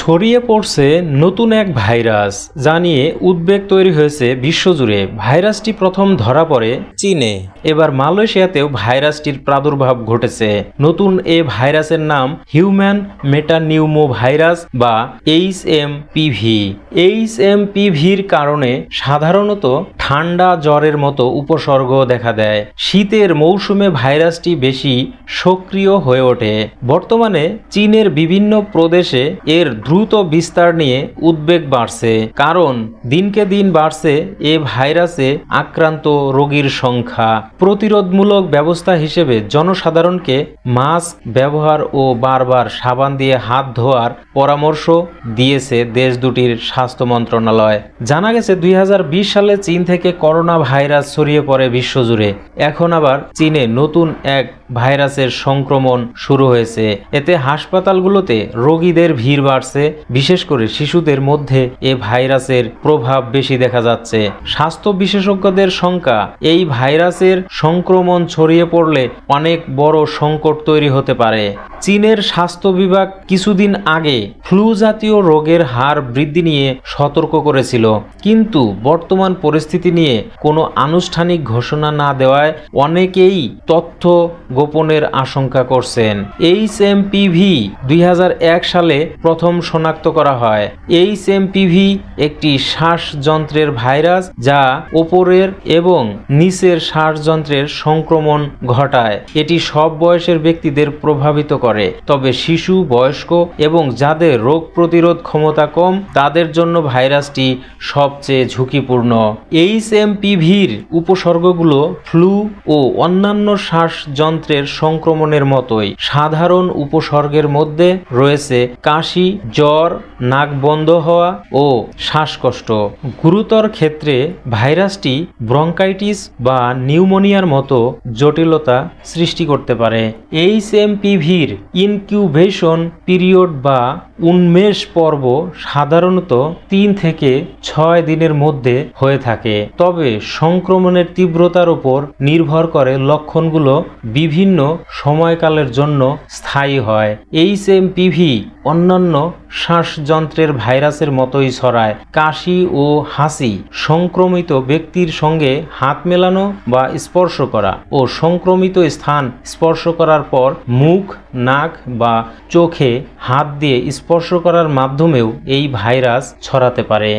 ছড়িয়ে পড়ছে নতুন এক ভাইরাস, যা নিয়ে উদ্বেগ তৈরি হয়েছে বিশ্বজুড়ে। ভাইরাসটি প্রথম ধরা পড়ে চীনে, এবার মালয়েশিয়াতেও ভাইরাসটির প্রাদুর্ভাব ঘটেছে। নতুন এ ভাইরাসের নাম হিউম্যান মেটানিউমো ভাইরাস বা HMPV। HMPVর কারণে সাধারণত ঠান্ডা জ্বরের মতো উপসর্গ দেখা দেয়। শীতের মৌসুমে ভাইরাসটি বেশি সক্রিয় হয়ে ওঠে। বর্তমানে চীনের বিভিন্ন প্রদেশে এর দ্রুত বিস্তার নিয়ে উদ্বেগ বাড়ছে, কারণ দিনকে দিন বাড়ছে এ ভাইরাসে আক্রান্ত রোগীর সংখ্যা। প্রতিরোধমূলক ব্যবস্থা হিসেবে জনসাধারণকে মাস্ক ব্যবহার ও বারবার সাবান দিয়ে হাত ধোয়ার পরামর্শ দিয়েছে দেশ দুটির স্বাস্থ্য মন্ত্রণালয়। জানা গেছে 2020 সালে চীন থেকে করোনা ভাইরাস ছড়িয়ে পড়ে বিশ্বজুড়ে। এখন আবার চীনে নতুন এক ভাইরাসের সংক্রমণ শুরু হয়েছে। এতে হাসপাতালগুলোতে রোগীদের ভিড় বাড়ছে, বিশেষ করে শিশুদের মধ্যে এ ভাইরাসের প্রভাব বেশি দেখা যাচ্ছে। স্বাস্থ্য বিশেষজ্ঞদের শঙ্কা, এই ভাইরাসের সংক্রমণ ছড়িয়ে পড়লে অনেক বড় সংকট তৈরি হতে পারে। চীনের স্বাস্থ্য বিভাগ কিছুদিন আগে ফ্লু জাতীয় রোগের হার বৃদ্ধি নিয়ে সতর্ক করেছিল, কিন্তু বর্তমান পরিস্থিতি নিয়ে কোনো আনুষ্ঠানিক ঘোষণা না দেওয়ায় অনেকেই তথ্য গোপনের আশঙ্কা করছেন। HMPV 2001 সালে প্রথম শনাক্ত করা হয়। HMPV একটি শ্বাসযন্ত্রের ভাইরাস, যা ওপরের এবং নিচের শ্বাসযন্ত্রের সংক্রমণ ঘটায়। এটি সব বয়সের ব্যক্তিদের প্রভাবিত করে, তবে শিশু, বয়স্ক এবং যাদের রোগ প্রতিরোধ ক্ষমতা কম তাদের জন্য ভাইরাসটি সবচেয়ে ঝুঁকিপূর্ণ। HMPVর উপসর্গগুলো ফ্লু ও অন্যান্য শ্বাসযন্ত্রের সংক্রমণের মতোই। সাধারণ উপসর্গের মধ্যে রয়েছে কাশি, জ্বর, নাক বন্ধ হওয়া ও শ্বাসকষ্ট। গুরুতর ক্ষেত্রে ভাইরাসটি ব্রঙ্কাইটিস বা নিউমোনিয়ার মতো জটিলতা সৃষ্টি করতে পারে। HMPVর ইনকিউবেশন পিরিয়ড বা উন্মেষ পর্ব সাধারণত 3 থেকে 6 দিনের মধ্যে হয়ে থাকে, তবে সংক্রমণের তীব্রতার উপর নির্ভর করে লক্ষণগুলো বিভিন্ন সময়কালের জন্য স্থায়ী হয়। HMPV অন্যান্য শ্বাসযন্ত্রের ভাইরাসের মতোই ছড়ায়। কাশি ও হাসি, সংক্রমিত ব্যক্তির সঙ্গে হাত মেলানো বা স্পর্শ করা ও সংক্রমিত স্থান স্পর্শ করার পর মুখ, নাক বা চোখে হাত দিয়ে স্পর্শ করার মাধ্যমেও এই ভাইরাস ছড়াতে পারে।